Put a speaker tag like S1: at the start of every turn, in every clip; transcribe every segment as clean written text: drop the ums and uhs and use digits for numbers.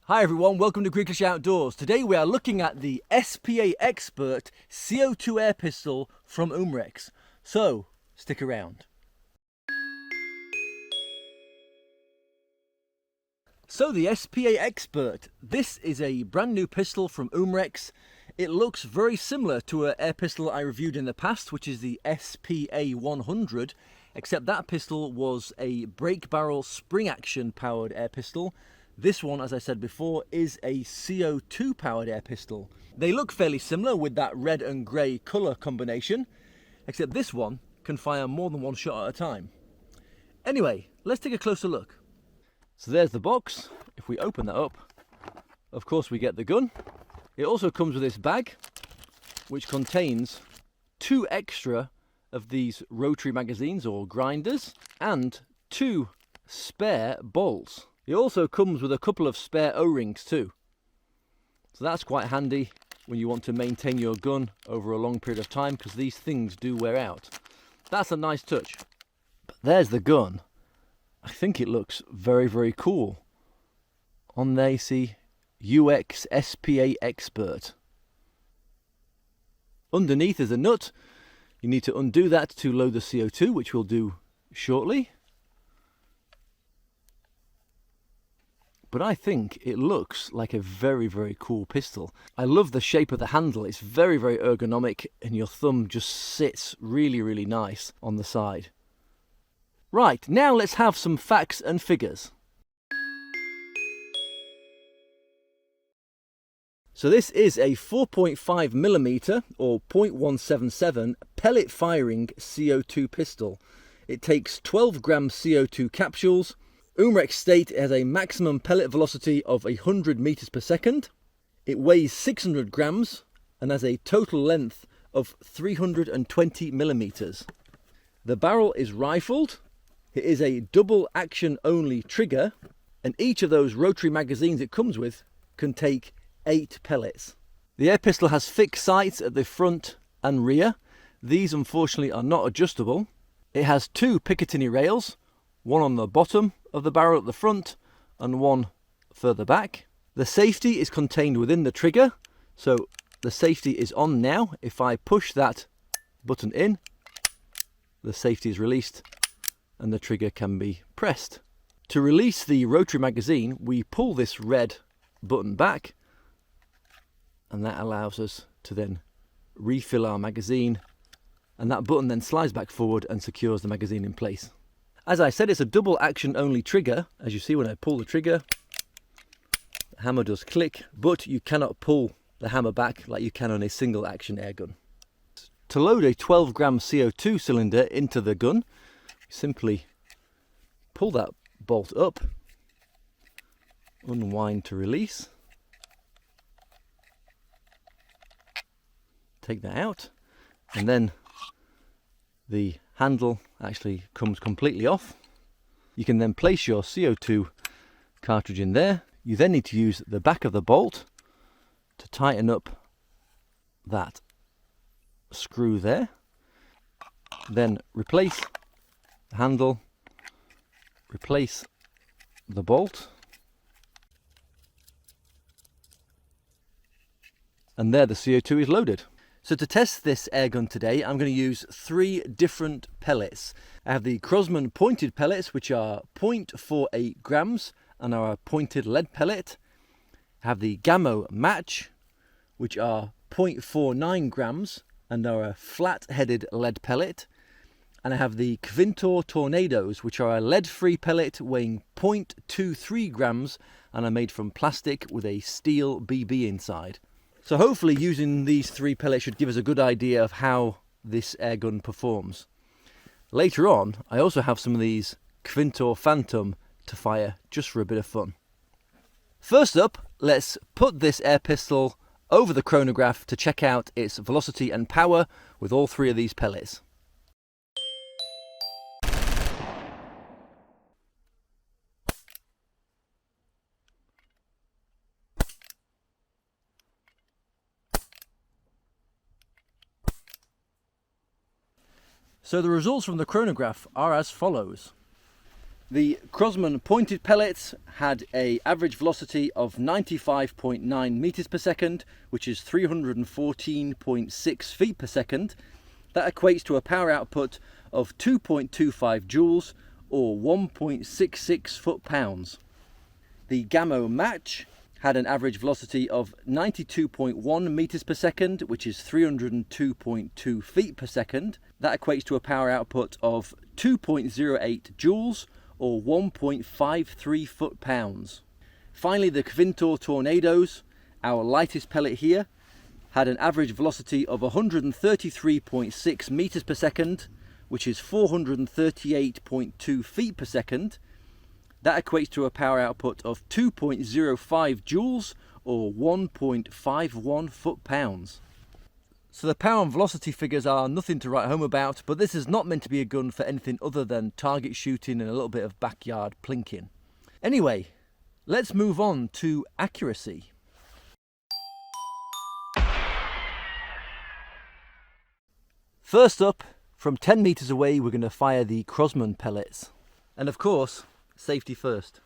S1: Hi everyone, welcome to Greeklish Outdoors. Today we are looking at the SPA Expert CO2 air pistol from Umarex. So, stick around. So the SPA Expert, this is a brand new pistol from Umarex. It looks very similar to an air pistol I reviewed in the past, which is the SPA 100, except that pistol was a brake barrel spring action powered air pistol. This one, as I said before, is a CO2 powered air pistol. They look fairly similar with that red and grey colour combination, except this one can fire more than one shot at a time. Anyway, let's take a closer look. So there's the box. If we open that up, of course we get the gun. It also comes with this bag, which contains 2 extra of these rotary magazines or grinders and 2 spare bolts. It also comes with a couple of spare O-rings too. So that's quite handy when you want to maintain your gun over a long period of time, because these things do wear out. That's a nice touch. But there's the gun. I think it looks very, very cool. On there you see UX SPA Expert. Underneath is a nut. You need to undo that to load the CO2, which we'll do shortly. But I think it looks like a very, very cool pistol. I love the shape of the handle. It's very, very ergonomic, and your thumb just sits really, really nice on the side. Right, now let's have some facts and figures. So this is a 4.5mm or .177 pellet firing CO2 pistol. It takes 12 gram CO2 capsules. Umarex state it has a maximum pellet velocity of 100 meters per second. It weighs 600 grams and has a total length of 320 millimeters. The barrel is rifled. It is a double action only trigger, and each of those rotary magazines it comes with can take 8 pellets. The air pistol has fixed sights at the front and rear. These unfortunately are not adjustable. It has 2 Picatinny rails, one on the bottom of the barrel at the front and one further back. The safety is contained within the trigger, so the safety is on now. If I push that button in, the safety is released and the trigger can be pressed. To release the rotary magazine, we pull this red button back, and that allows us to then refill our magazine, and that button then slides back forward and secures the magazine in place. As I said, it's a double action only trigger. As you see, when I pull the trigger, the hammer does click, but you cannot pull the hammer back like you can on a single action air gun. To load a 12 gram CO2 cylinder into the gun, simply pull that bolt up, unwind to release, take that out, and then the handle actually comes completely off. You can then place your CO2 cartridge in there. You then need to use the back of the bolt to tighten up that screw there. Then replace the handle, replace the bolt, and there the CO2 is loaded. So to test this air gun today, I'm going to use 3 different pellets. I have the Crosman pointed pellets, which are 0.48 grams and are a pointed lead pellet. I have the Gammo Match, which are 0.49 grams and are a flat-headed lead pellet. And I have the Quintor Tornadoes, which are a lead-free pellet weighing 0.23 grams and are made from plastic with a steel BB inside. So hopefully using these 3 pellets should give us a good idea of how this air gun performs. Later on, I also have some of these Quintor Phantom to fire just for a bit of fun. First up, let's put this air pistol over the chronograph to check out its velocity and power with all 3 of these pellets. So the results from the chronograph are as follows. The Crosman pointed pellets had an average velocity of 95.9 meters per second, which is 314.6 feet per second. That equates to a power output of 2.25 joules or 1.66 foot-pounds. The Gamma match had an average velocity of 92.1 meters per second, which is 302.2 feet per second. That equates to a power output of 2.08 joules or 1.53 foot-pounds. Finally, the Kvintor Tornadoes, our lightest pellet here, had an average velocity of 133.6 meters per second, which is 438.2 feet per second. That equates to a power output of 2.05 joules or 1.51 foot-pounds. So the power and velocity figures are nothing to write home about, but this is not meant to be a gun for anything other than target shooting and a little bit of backyard plinking. Anyway, let's move on to accuracy. First up, from 10 meters away, we're going to fire the Crosman pellets. And of course, safety first.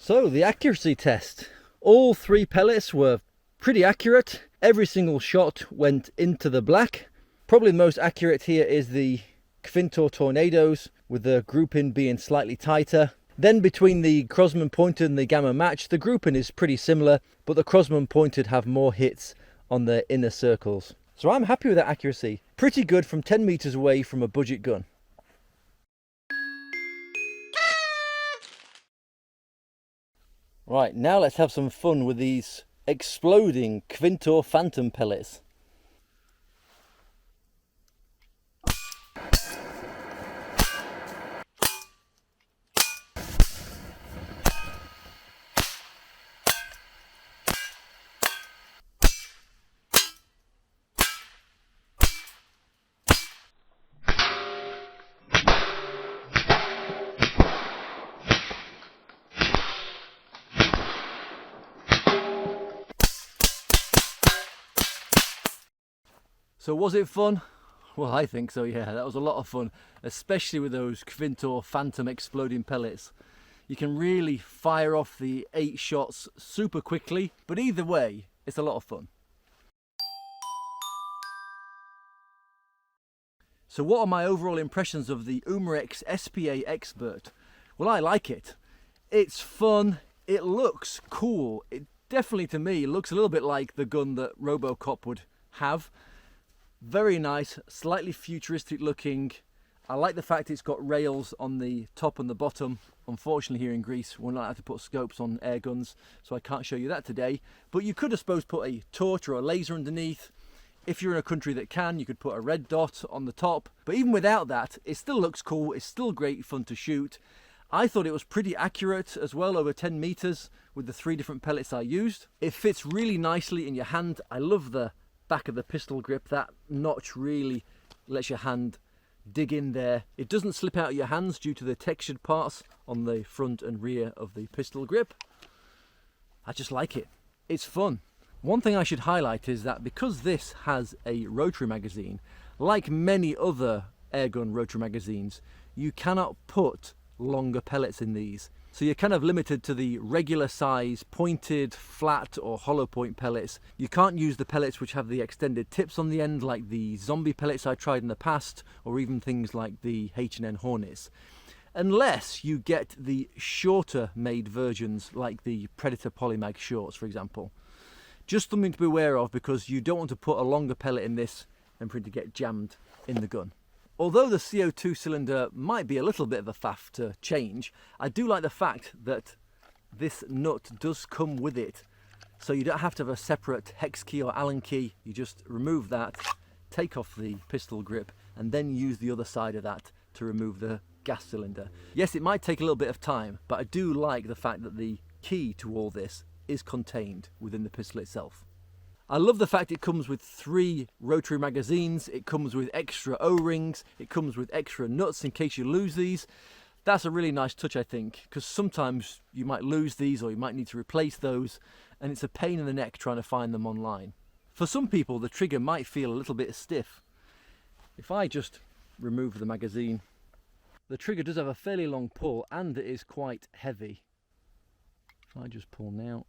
S1: So the accuracy test. All 3 pellets were pretty accurate. Every single shot went into the black. Probably the most accurate here is the Kvintor Tornadoes, with the grouping being slightly tighter. Then between the Crosman pointed and the Gamma match, the grouping is pretty similar, but the Crosman pointed have more hits on the inner circles. So I'm happy with that accuracy. Pretty good from 10 meters away from a budget gun. Right, now let's have some fun with these exploding Kvintor Phantom pellets. So was it fun? Well, I think so, yeah. That was a lot of fun, especially with those Kvintor Phantom exploding pellets. You can really fire off the 8 shots super quickly, but either way, it's a lot of fun. So what are my overall impressions of the Umarex SPA Expert? Well, I like it. It's fun, it looks cool. It definitely, to me, looks a little bit like the gun that RoboCop would have. Very nice, slightly futuristic looking. I like the fact it's got rails on the top and the bottom. Unfortunately, here in Greece, we're not allowed to put scopes on air guns, so I can't show you that today. But you could, I suppose, put a torch or a laser underneath. If you're in a country that can, you could put a red dot on the top. But even without that, it still looks cool. It's still great fun to shoot. I thought it was pretty accurate as well, over 10 meters with the 3 different pellets I used. It fits really nicely in your hand. I love the back of the pistol grip. That notch really lets your hand dig in there. It doesn't slip out of your hands due to the textured parts on the front and rear of the pistol grip. I just like it. It's fun. One thing I should highlight is that because this has a rotary magazine, like many other airgun rotary magazines, you cannot put longer pellets in these. So you're kind of limited to the regular size pointed, flat or hollow point pellets. You can't use the pellets which have the extended tips on the end, like the zombie pellets I tried in the past, or even things like the H&N Hornets, unless you get the shorter made versions like the Predator Polymag shorts, for example. Just something to be aware of, because you don't want to put a longer pellet in this and for it to get jammed in the gun. Although the CO2 cylinder might be a little bit of a faff to change, I do like the fact that this nut does come with it. So you don't have to have a separate hex key or Allen key. You just remove that, take off the pistol grip, and then use the other side of that to remove the gas cylinder. Yes, it might take a little bit of time, but I do like the fact that the key to all this is contained within the pistol itself. I love the fact it comes with 3 rotary magazines, it comes with extra O-rings, it comes with extra nuts in case you lose these. That's a really nice touch, I think, because sometimes you might lose these or you might need to replace those, and it's a pain in the neck trying to find them online. For some people, the trigger might feel a little bit stiff. If I just remove the magazine, the trigger does have a fairly long pull and it is quite heavy. If I just pull now,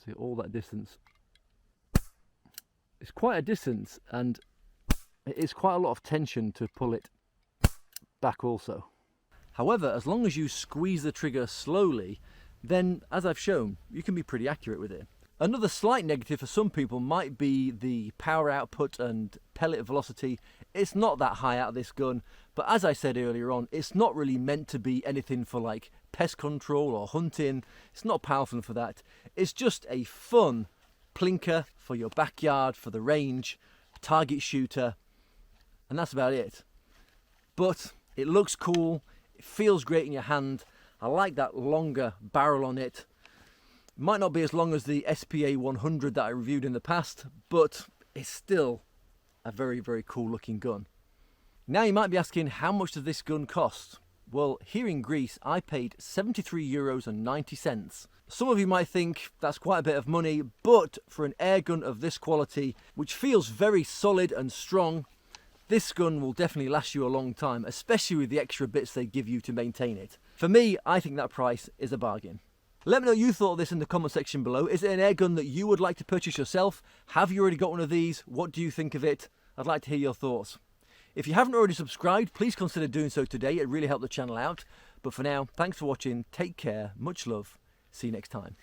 S1: see all that distance. It's quite a distance and it is quite a lot of tension to pull it back also. However, as long as you squeeze the trigger slowly, then as I've shown, you can be pretty accurate with it. Another slight negative for some people might be the power output and pellet velocity. It's not that high out of this gun, but as I said earlier on, it's not really meant to be anything for like pest control or hunting. It's not powerful for that. It's just a fun plinker for your backyard, for the range, target shooter, and that's about it. But it looks cool, it feels great in your hand. I like that longer barrel on it. Might not be as long as the SPA 100 that I reviewed in the past, but it's still a very, very cool looking gun. Now you might be asking, how much does this gun cost? Well, here in Greece, I paid €73.90. Some of you might think that's quite a bit of money, but for an air gun of this quality, which feels very solid and strong, this gun will definitely last you a long time, especially with the extra bits they give you to maintain it. For me, I think that price is a bargain. Let me know what you thought of this in the comment section below. Is it an air gun that you would like to purchase yourself? Have you already got one of these? What do you think of it? I'd like to hear your thoughts. If you haven't already subscribed, please consider doing so today. It really helped the channel out. But for now, thanks for watching. Take care. Much love. See you next time.